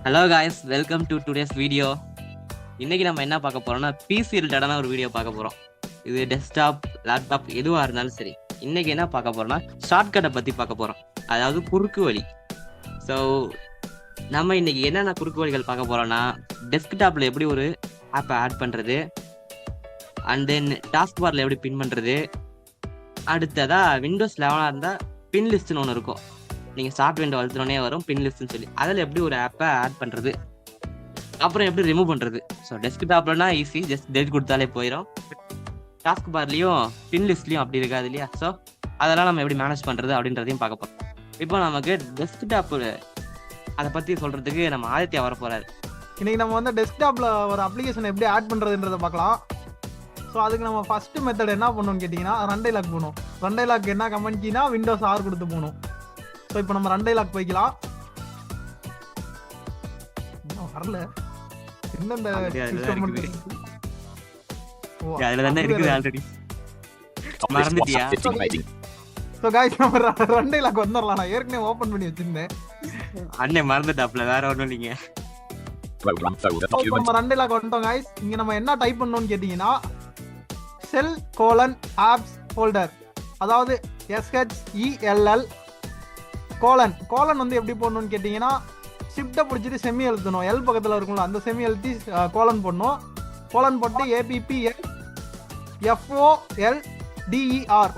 Hello guys, welcome to today's video. இன்னைக்கு நம்ம என்ன பார்க்க போறோம்னா பிசி ரிலேட்டடான ஒரு வீடியோ பார்க்க போறோம். இது டெஸ்க்டாப், லேப்டாப் எதுவாக இருந்தாலும் சரி. இன்னைக்கு என்ன பார்க்க போறோம்னா ஷார்ட்கட்டை பத்தி பார்க்க போறோம், அதாவது குறுக்கு வழி. ஸோ நம்ம இன்னைக்கு என்னென்ன குறுக்கு வழிகள் பார்க்க போறோம்னா டெஸ்க்டாப்ல எப்படி ஒரு ஆப்பை ஆட் பண்றது, அண்ட் தென் டாஸ்க் பார்ல எப்படி பின் பண்றது, அடுத்ததா விண்டோஸ் 11 இருந்தால் பின் லிஸ்ட்னு ஒன்று இருக்கும். நீங்கள் ஸ்டார்ட் விண்டோ அழுத்தினோடனே வரும் பின் லிஸ்ட்னு சொல்லி, அதில் எப்படி ஒரு ஆப்பை ஆட் பண்ணுறது, அப்புறம் எப்படி ரிமூவ் பண்ணுறது. ஸோ டெஸ்க்டாப்லனா ஈஸி, ஜஸ்ட் டேட் கொடுத்தாலே போயிடும். டாஸ்க் பார்லையும் பின் லிஸ்ட்லையும் அப்படி இருக்காது இல்லையா? ஸோ அதெல்லாம் நம்ம எப்படி மேனேஜ் பண்ணுறது அப்படின்றதையும் பார்க்க போகிறோம். இப்போ நமக்கு டெஸ்க்டாப்பு அதை பற்றி சொல்கிறதுக்கு நம்ம ஆதித்யா வர போகிறாரு. இன்னைக்கு நம்ம வந்து டெஸ்க்டாப்பில் ஒரு அப்ளிகேஷன் எப்படி ஆட் பண்ணுறதுன்றதை பார்க்கலாம். ஸோ அதுக்கு நம்ம ஃபஸ்ட்டு மெத்தட் என்ன பண்ணணும்னு கேட்டிங்கன்னா ரன் லாக் போகணும். ரன் லாக் என்ன கமெண்ட் கீனா விண்டோஸ் 6 கொடுத்து போகணும். ஸோ இப்போ நம்ம ரன் லாக் போய்க்கலாம். வரல என்னென்ன ஸோ காய்ஸ் நம்ம ரன் லாக் வந்துடலாம். நான் ஏற்கனவே ஓப்பன் பண்ணி வச்சிருந்தேன். அண்ணே மறந்துட்டாப்ல, வேற ஒன்றும் இல்லைங்க. நம்ம ரன் லாக் வந்துட்டோம் காய்ஸ். இங்கே நம்ம என்ன டைப் பண்ணணும்னு கேட்டிங்கன்னா /apps folder, அதாவது SHELL கோலன் வந்து எப்படி போடணும்னு கேட்டிங்கன்னா ஷிஃப்ட்டை பிடிச்சிட்டு செமி எழுத்தணும். எல் பக்கத்தில் இருக்கும்ல அந்த செமி எழுத்தி கோலன் போடணும். கோலன் போட்டு APPLFOLDER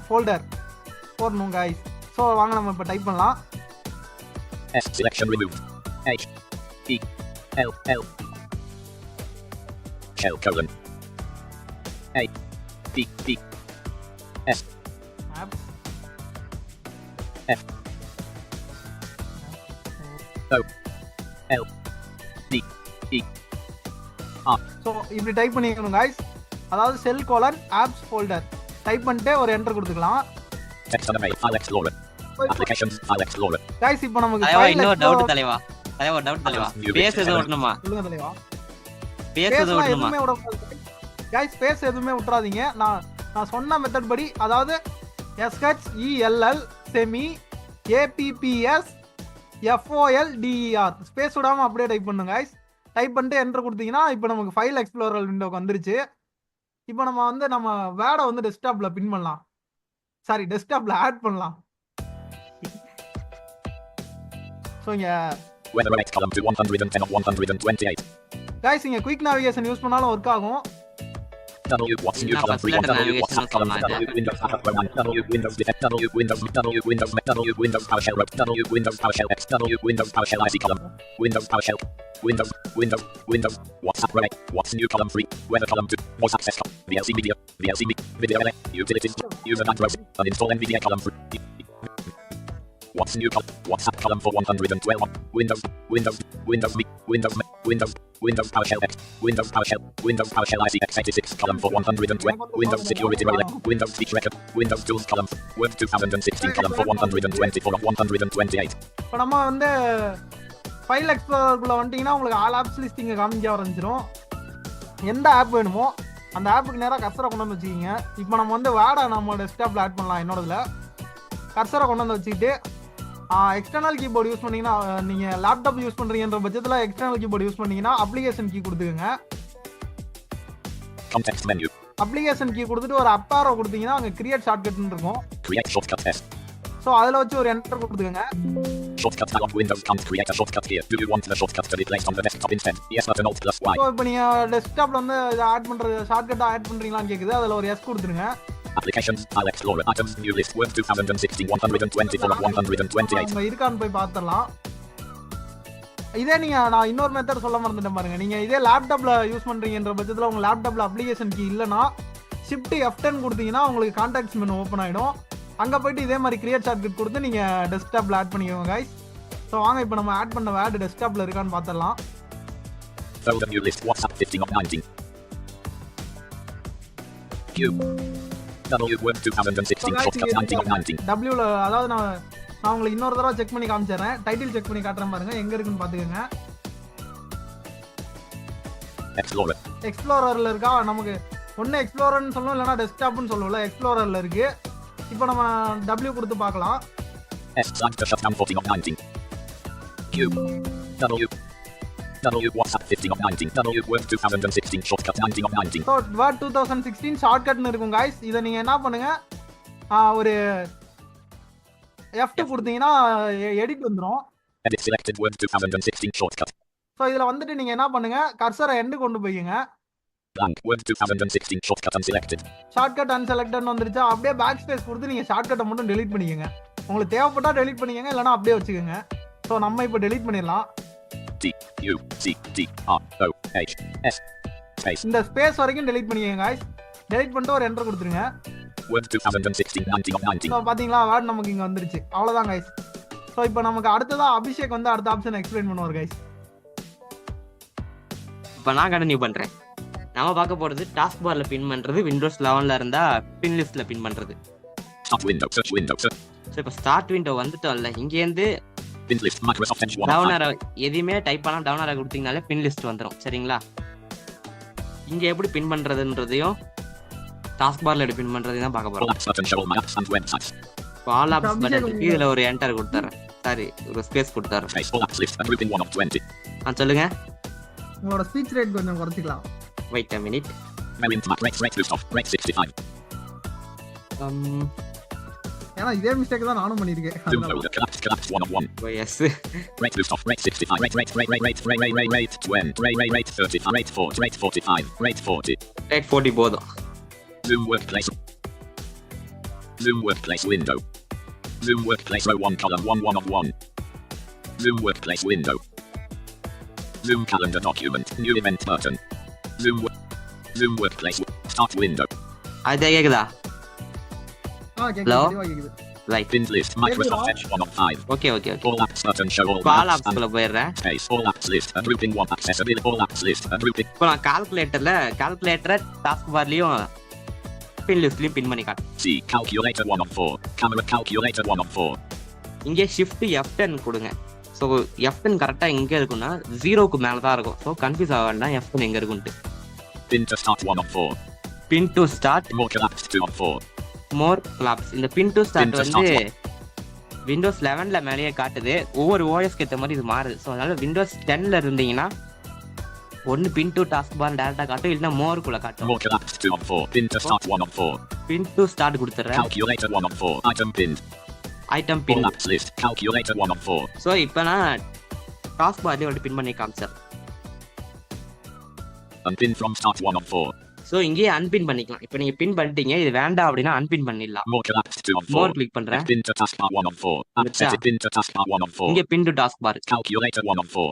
ஃபோல்டர் போடணும் காய்ஸ். ஸோ வாங்க நம்ம இப்போ டைப் பண்ணலாம். selection removed HELL shell colon APPS F OLDER. So இப்படி டைப் பண்ணிக்கணும் காய்ஸ். அதாவது /apps folder டைப் பண்ணிட்டு ஒரு என்டர் கொடுத்துக்கலாம். காய்ஸ் இப்போ நமக்கு இன்னொரு டவுட் தலைவா, பேஸ் எதுவும் விடணுமா? சொல்லுங்க தலைவா. பேஸ் எதுவும் விடணுமா? காய்ஸ் ஸ்பேஸ் எதுவுமே விட்டுறாதீங்க. நான் சொன்ன மெத்தட் படி, அதாவது SHELL semi APPS FOLDER space விடாமல் அப்படியே டைப் பண்ணுங்க காய்ஸ். டைப் பண்ணிட்டு என்டர் கொடுத்தீங்கன்னா இப்போ நமக்கு ஃபைல் எக்ஸ்ப்ளோரர் விண்டோக்கு வந்துருச்சு. இப்போ நம்ம வேர்டை வந்து டெஸ்க்டாப்பில் பின் பண்ணலாம், சாரி டெஸ்க்டாப்பில் ஆட் பண்ணலாம். ஸோ இங்கே காய்ஸ் இங்கே குயிக் நேவிகேஷன் யூஸ் பண்ணாலும் ஒர்க் ஆகும். What's new column 3 WhatsApp column Windows Windows Windows PowerShell Windows PowerShell X Windows PowerShell IC column Windows PowerShell Windows WhatsApp Relay. What's new column 3 weather column 2 voice access column VLC video relay utilities user address uninstall NVDA column 3. What's new column WhatsApp column for 112 Windows PowerShell X Windows PowerShell IC x86 column for 112 Windows security relay Windows speech record Windows tools column Word 2016 column for 124 of 128. இப்போ நம்ம வந்து file எக்ஸ்ப்ளோரருக்குள்ள வந்துட்டீங்கன்னா உங்களுக்கு all apps list இங்கே காமிக்க ஆரம்பிச்சிடும். எந்த app வேணுமோ அந்த ஆப்புக்கு நேராக கர்சரை கொண்டு வந்து வச்சுக்கிங்க. இப்போ நம்ம வந்து வேர்டை நம்ம டெஸ்க்டாப்பில் ஆட் பண்ணலாம். என்னோடதுல கர்சரை கொண்டு வந்து வச்சுக்கிட்டு எக்ஸ்டர்னல் கீபோர்டு யூஸ் பண்ணீங்கன்னா, நீங்கள் லேப்டாப் யூஸ் பண்ணுறீங்கன்ற பட்சத்தில் எக்ஸ்டர்னல் கீபோர்டு யூஸ் பண்ணீங்கன்னா அப்ளிகேஷன் கீ கொடுத்துக்கோங்க. அப்ளிகேஷன் கீ கொடுத்துட்டு ஒரு அப் ஆரோ கொடுத்தீங்கன்னா அங்கே கிரியேட் ஷார்ட்கட்னு இருக்கும். ஸோ அதில் வச்சு ஒரு என்டர் கொடுத்துக்கோங்க. Shortcut dialog Windows can't create a shortcut here. Do you want the shortcut to be placed on the desktop instead? Yes button Alt plus Y. So இப்போ நீங்கள் டெஸ்க்டாப்பில் வந்து இதை ஆட் பண்ணுறது ஷார்ட்கட்டாக ஆட் பண்ணுறீங்களான்னு கேட்குது. அதில் ஒரு எஸ் கொடுத்துருங்க. Applications File Explorer items new list Word 2016 124 of 128. நம்ம இருக்கான்னு போய் பார்த்துடலாம். இதே நான் இன்னொரு மெத்தட் சொல்ல மறந்துட்டேன் பாருங்க. நீங்கள் இதே லேப்டாப்பில் யூஸ் பண்ணுறீங்கன்ற பட்சத்தில் உங்கள் லேப்டாப்பில் அப்ளிகேஷன் கீ இல்லைனா Shift F10 கொடுத்தீங்கன்னா உங்களுக்கு கான்டாக்ட்ஸ் மெனு ஓப்பன் ஆகிடும். அங்கே போய்ட்டு இதே மாதிரி கிரியேட் ஷார்ட்கட் கொடுத்து நீங்கள் டெஸ்க்டாப்பில் ஆட் பண்ணிக்கோங்க கைஸ். ஸோ வாங்க இப்போ நம்ம ஆட் பண்ண வேர்டு டெஸ்க்டாப்பில் இருக்கான்னு பார்த்துடலாம். Folder new list WhatsApp 15 of 19 Q W Word 2016 shortcut 19 of 19 Wல அதாவது நான் உங்களுக்கு இன்னொரு தடவை செக் பண்ணி காமிச்சிடுறேன். டைட்டில் செக் பண்ணி காட்டுறேன் பாருங்க, எங்கே இருக்குன்னு பார்த்துக்கோங்க. எக்ஸ்ப்ளோரரில் இருக்கா? நமக்கு ஒன்று எக்ஸ்ப்ளோரர்னு சொல்லணும், இல்லைனா டெஸ்க்டாப்னு சொல்லுவோம்ல. எக்ஸ்ப்ளோரரில் இருக்குது. இப்போ நம்ம W கொடுத்து பார்க்கலாம். S to shut down 14 of 19 Q W W WhatsApp 15 of 19. W Word 2016 shortcut 19 of 19. So word 2016 ஷார்ட்கட்னு இருக்கும் guys. இதை நீங்கள் என்ன பண்ணுங்க, ஒரு F2 கொடுத்தீங்கன்னா எடிட் வந்துடும். Edit selected Word 2016 shortcut. So இதில் வந்துட்டு நீங்கள் என்ன பண்ணுங்க, கர்சரை எண்டு கொண்டு போய்க்குங்க. Blank Word 2016 shortcut unselected. Shortcut அன்செலக்டட்னு வந்துருச்சா, அப்படியே பேக் ஸ்பேஸ் கொடுத்து நீங்கள் ஷார்ட்கட்டை மட்டும் டெலீட் பண்ணிக்கோங்க. உங்களுக்கு தேவைப்பட்டா டெலீட் பண்ணிக்கோங்க, இல்லைனா அப்படியே வச்சுக்கோங்க. ஸோ நம்ம இப்போ டெலீட் பண்ணிடலாம். T U C T R O H S space. இந்த ஸ்பேஸ் வரைக்கும் டெலீட் பண்ணிக்கோங்க guys. டெலீட் பண்ணிட்டு ஒரு என்டர் கொடுத்துருங்க. Word 2016 19 of 19. ஸோ பார்த்தீங்களா, வேர்ட் நமக்கு இங்கே வந்துருச்சு. அவ்வளோதான் guys. ஸோ இப்போ நமக்கு அடுத்ததான் அபிஷேக் வந்து அடுத்த ஆப்ஷன் எக்ஸ்பிளைன் பண்ணுவார் guys. இப்போ நான் கண்டினியூ பண்ணுறேன். நம்ம பார்க்க போகிறது டாஸ்க் பாரில் பின் பண்ணுறது, விண்டோஸ் 11ல் இருந்தால் பின் லிஸ்ட்டில் பின் பண்ணுறது. Start window, search window, search. So இப்போ ஸ்டார்ட் விண்டோ வந்துட்டோம்ல, இங்கேருந்து Pin list, Microsoft Edge 1 down of 5. Arrow எதையுமே டைப் பண்ணால் டவுன் ஆரோ கொடுத்தீங்கனாலே பின் லிஸ்ட் வந்துடும். சரிங்களா? இங்கே எப்படி பின் பண்ணுறதுன்றதையும் டாஸ்க் பாரில் எப்படி பின் பண்ணுறதையும் தான் பார்க்க All போகிறோம். apps button show all my apps and websites. இப்போ ஆல் ஆப்ஸ் பட்டன் இருக்கு, இதில் ஒரு என்டர் கொடுத்துட்றேன். சாரி, ஒரு ஸ்பேஸ் கொடுத்துட்றேன். Space, all apps list, a grouping 1 of 20. சொல்லுங்க. உங்களோட ஸ்பீச் ரேட் கொஞ்சம் குறைச்சிக்கலாம். Wait a minute. Marine Mac, rate boost off, rate 65. ஏன்னா இதே மிஸ்டேக் தான் நானும் பண்ணியிருக்கேன். Zoom folder, collapse 1 of 1. எஸ். Rate boost off, rate 65, rate 20, rate 35, rate 40, rate 45, rate 40. Rate 40 போதும். Zoom workplace. Zoom workplace window. Zoom workplace row 1 column 1 of 1. Zoom workplace window. Zoom calendar document, new event button. Zoom workplace, start window. அது கேக்குதா? கேக்குது, Hello? தெளிவா கேக்குது. Right. Pinned list, Microsoft Edge 1 of 5. Okay. All apps button show all இப்போ all apps ஆப்ஸ்குள்ள and போயிடுறேன். space. All apps list, a grouping 1 accessibility. All apps list, a grouping. இப்போ நான் கால்குலேட்டரை task பார்லயும் பின் லிஸ்ட்லயும் பின் பண்ணி காட்டுறேன். C, calculator 1 of 4. Camera calculator 1 of 4. இங்கே shift F10 கொடுங்க. So F10 கரெக்டாக எங்கே இருக்குன்னா 0க்கு மேலே தான் இருக்கும். ஸோ கன்ஃபியூஸ் ஆக வேண்டாம் F10 எங்கே இருக்குன்ட்டு. Pin to start 1 of 4. Pin to start, More collapsed 2 of 4. மோர் கிளாப்ஸ். இந்த pin to start Pin to வந்து start விண்டோஸ் 11ல மேலேயே காட்டுது. ஒவ்வொரு ஓஎஸ்க்கு ஏற்ற மாதிரி இது மாறுது. ஸோ அதனால விண்டோஸ் 10ல இருந்தீங்கன்னா ஒன்று பின் டு டாஸ்க் பார் டேரக்டாக காட்டும், இல்லைன்னா மோருக்குள்ள காட்டும். More collapsed 2 of 4. Pin to start 1 of 4. Pin to start கொடுத்துட்றேன். Calculator 1 of 4. Item pinned. Item pin. All apps list. Calculator 1 of 4. So இப்போ நான் டாஸ்க் பார்லேயே ஒரு பின் பண்ணி காமிச்சேன். Unpin from start 1 of 4. So இங்கேயே அன்பின் பண்ணிக்கலாம். இப்போ நீங்கள் பின் பண்ணிட்டீங்க, இது வேண்டாம் அப்படின்னா அன்பின் பண்ணிடலாம். More collapsed 2 of 4. More click பண்ணுறேன். Pin to taskbar 1 of 4. App set it pin to taskbar 1 of 4. இங்கே pin to taskbar Calculator 1 of 4.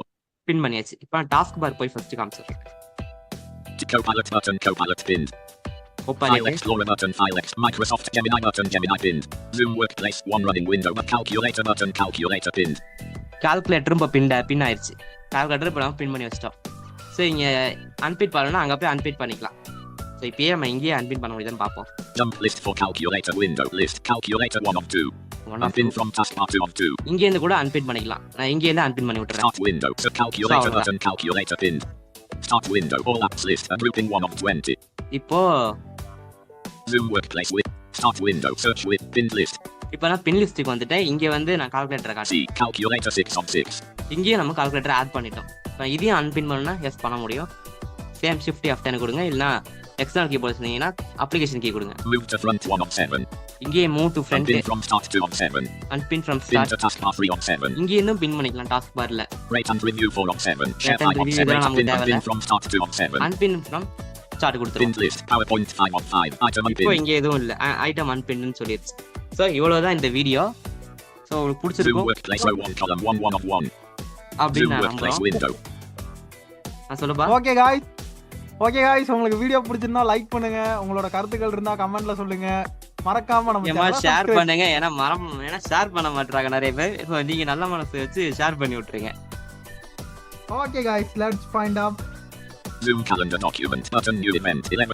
Pin பண்ணியாச்சு. இப்போ நான் டாஸ்க் பார் போய் ஃபர்ஸ்ட் காமிச்சேன். Copilot button, Copilot pinned. File Explorer button, File X. Microsoft Gemini button, Gemini pinned. Zoom Workplace 1 running window, but Calculator button, Calculator pinned. கால்குலேட்டரும் இப்போ பின் ஆயிடுச்சு. Calculator இப்போ நம்ம பின் பண்ணி வச்சிட்டோம். ஸோ இங்கே அன்பின் பண்ணணும்னா அங்கே போய் அன்பின் பண்ணிக்கலாம். ஸோ இப்பயே நம்ம இங்கேயே அன்பின் பண்ண முடியுதுன்னு பார்ப்போம். Jump list for calculator window list. Calculator 1 of 2. Unpin from taskbar 2 of 2. இங்கேருந்து கூட அன்பின் பண்ணிக்கலாம். நான் இங்கேருந்து அன்பின் பண்ணி விட்டுறேன். Start window. So calculator button, Calculator pinned. Start window. All apps list. A grouping 1 of 20. இப்போ Zoom Workplace with. Start window. Search with. Pinned list. இப்போ நான் பின் லிஸ்ட்டுக்கு வந்துட்டேன். இங்கே வந்து நான் கால்குலேட்டரை காட்டுறேன். C. Calculator 6 of 6. இங்கேயும் நம்ம கால்குலேட்டர் ஆட் பண்ணிட்டோம். இப்போ இதையும் அன்பின் பண்ணணும்னா எஸ் பண்ண முடியும். சேம் ஷிஃப்ட் F10 கொடுங்க, இல்லைனா எக்ஸ்டர்னல் கீ போடுறீங்கன்னா அப்ளிகேஷன் கீ கொடுங்க. Move to front 1 of 7. இங்கே move to front. Unpin from start 2 of 7. அன்பின் from Pin start. to taskbar 3 of 7. இங்கே இன்னும் பின் பண்ணிக்கலாம் டாஸ்க் பார்ல. Rate and review 4 of 7. Share Rate and 5 of review 7. இதெல்லாம் நமக்கு Unpin தேவையில்ல. from start 2 of 7. அன்பின் ஃப்ரம் ஸ்டார்ட் கொடுத்துருவோம். Pinned list. PowerPoint 5 of 5. Item இப்போ unpinned. இங்கே எதுவும் இல்லை, ஐட்டம் அன்பின்னு சொல்லிடுச்சு. ஸோ இவ்வளோதான் இந்த வீடியோ. ஸோ உங்களுக்கு Zoom பிடிச்சிருக்கும் Workplace row 1 column 1 of 1. அப்படின்னு Zoom நான் Workplace நம்புறோம். window. நான் சொல்லப்பா. ஓகே காய்ஸ் உங்களுக்கு வீடியோ பிடிச்சிருந்தா லைக் பண்ணுங்க. உங்களோட கருத்துக்கள் இருந்தா கமெண்ட்ல சொல்லுங்க. மறக்காம நம்ம ஏமா channel ஷேர் subscribe- பண்ணுங்க. ஏன்னா ஷேர் பண்ண மாட்டாங்க நிறைய பேர். இப்போ நீங்க நல்ல மனசு வச்சு ஷேர் பண்ணி விட்டுருங்க. Okay guys, let's find out. Zoom calendar document button, new event 11.